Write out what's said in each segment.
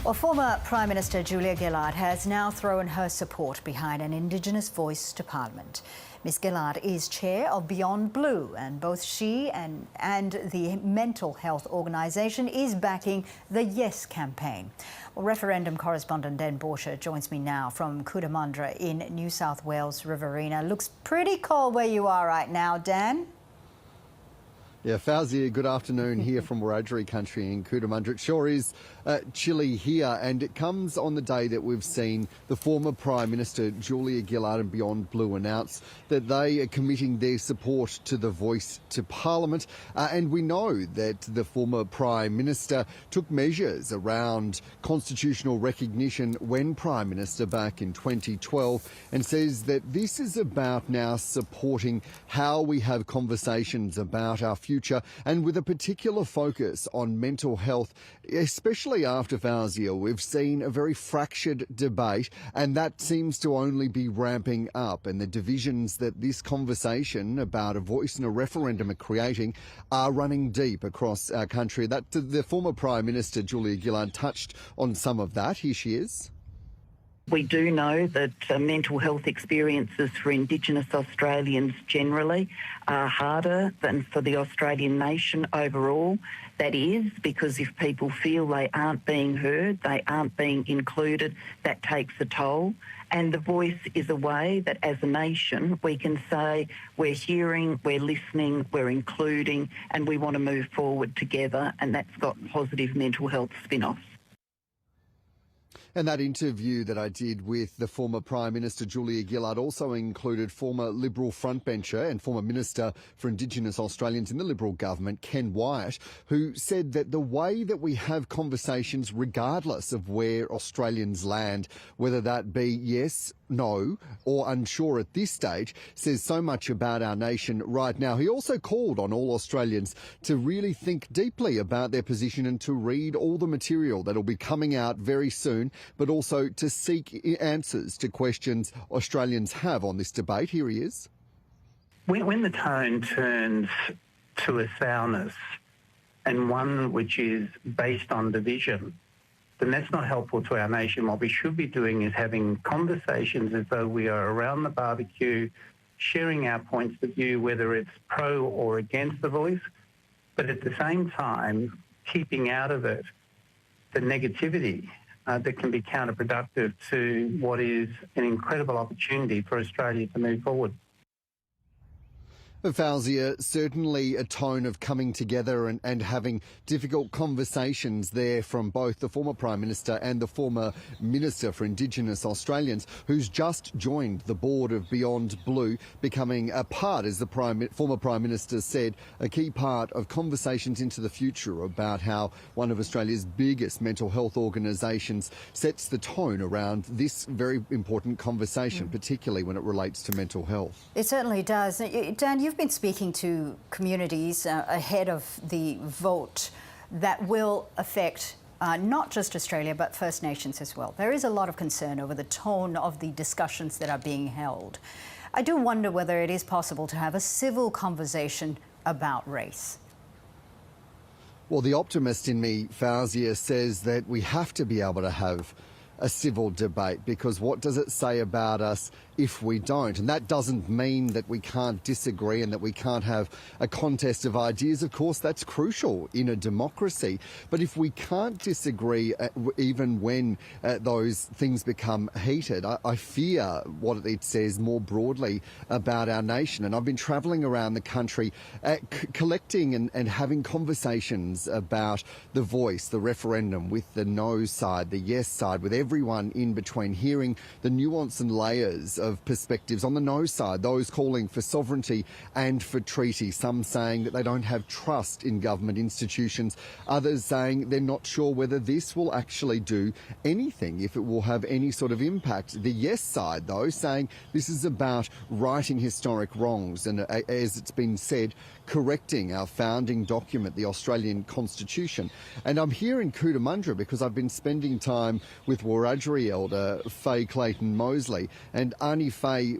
Well, former Prime Minister Julia Gillard has now thrown her support behind an Indigenous voice to Parliament. Ms Gillard is chair of Beyond Blue, and both she and the mental health organisation is backing the Yes campaign. Well, referendum correspondent Dan Borscher joins me now from Cootamundra in New South Wales Riverina. Looks pretty cold where you are right now, Dan. Yeah, Fauzia, good afternoon here from Wiradjuri country in Cootamundra. It sure is chilly here, and it comes on the day that we've seen the former Prime Minister Julia Gillard and Beyond Blue announce that they are committing their support to the voice to Parliament. And we know that the former Prime Minister took measures around constitutional recognition when Prime Minister back in 2012, and says that this is about now supporting how we have conversations about our future, and with a particular focus on mental health, especially after Fauzia. We've seen a very fractured debate, and that seems to only be ramping up. And the divisions that this conversation about a voice and a referendum are creating are running deep across our country. That the former Prime Minister Julia Gillard touched on some of that. Here she is. We do know that mental health experiences for Indigenous Australians generally are harder than for the Australian nation overall. That is because if people feel they aren't being heard, they aren't being included, that takes a toll. And the voice is a way that as a nation we can say we're hearing, we're listening, we're including, and we want to move forward together, and that's got positive mental health spin-offs. And that interview that I did with the former Prime Minister Julia Gillard also included former Liberal frontbencher and former Minister for Indigenous Australians in the Liberal government, Ken Wyatt, who said that the way that we have conversations, regardless of where Australians land, whether that be yes, no, or unsure at this stage, says so much about our nation right now. He also called on all Australians to really think deeply about their position and to read all the material that'll be coming out very soon, but also to seek answers to questions Australians have on this debate. Here he is. When the tone turns to a sourness, and one which is based on division, then that's not helpful to our nation. What we should be doing is having conversations as though we are around the barbecue, sharing our points of view, whether it's pro or against the voice, but at the same time, keeping out of it the negativity that can be counterproductive to what is an incredible opportunity for Australia to move forward. Fauzia, certainly a tone of coming together and having difficult conversations there from both the former Prime Minister and the former Minister for Indigenous Australians, who's just joined the board of Beyond Blue, becoming a part, as the former Prime Minister said, a key part of conversations into the future about how one of Australia's biggest mental health organisations sets the tone around this very important conversation, particularly when it relates to mental health. It certainly does. Dan, you've been speaking to communities ahead of the vote that will affect not just Australia but First Nations as well. There is a lot of concern over the tone of the discussions that are being held. I do wonder whether it is possible to have a civil conversation about race. Well, the optimist in me, Fauzia, says that we have to be able to have a civil debate, because what does it say about us if we don't? And that doesn't mean that we can't disagree and that we can't have a contest of ideas. Of course, that's crucial in a democracy. But if we can't disagree, even when those things become heated, I fear what it says more broadly about our nation. And I've been travelling around the country collecting and having conversations about the voice, the referendum, with the no side, the yes side, with everyone in between, hearing the nuance and layers of perspectives. On the no side, those calling for sovereignty and for treaty, some saying that they don't have trust in government institutions, others saying they're not sure whether this will actually do anything, if it will have any sort of impact. The yes side, though, saying this is about righting historic wrongs and, as it's been said, correcting our founding document, the Australian Constitution. And I'm here in Cootamundra because I've been spending time with Wiradjuri elder Faye Clayton Mosley, and Marnie Fay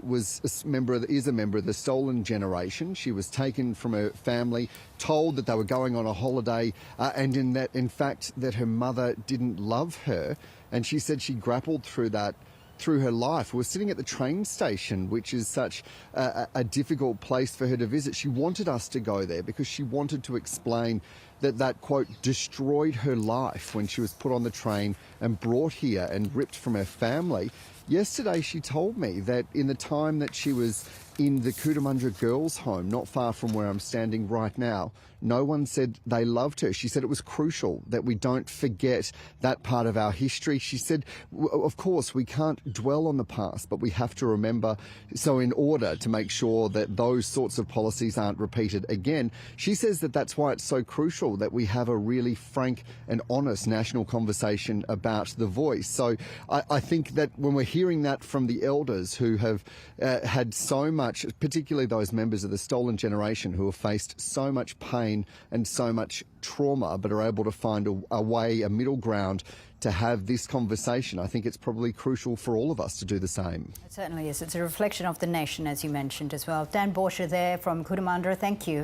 is a member of the stolen generation. She was taken from her family, told that they were going on a holiday, and in fact that her mother didn't love her. And she said she grappled through that through her life. We were sitting at the train station, which is such a difficult place for her to visit. She wanted us to go there because she wanted to explain that quote, destroyed her life when she was put on the train and brought here and ripped from her family. Yesterday, she told me that in the time that she was in the Cootamundra Girls' Home, not far from where I'm standing right now, no one said they loved her. She said it was crucial that we don't forget that part of our history. She said, of course, we can't dwell on the past, but we have to remember. So in order to make sure that those sorts of policies aren't repeated again, she says that that's why it's so crucial that we have a really frank and honest national conversation about the voice. So I think that when we're hearing that from the elders who have had so much, particularly those members of the stolen generation who have faced so much pain and so much trauma, but are able to find a way, a middle ground to have this conversation, I think it's probably crucial for all of us to do the same. It certainly is. It's a reflection of the nation, as you mentioned as well. Dan Borscher there from Cootamundra, thank you.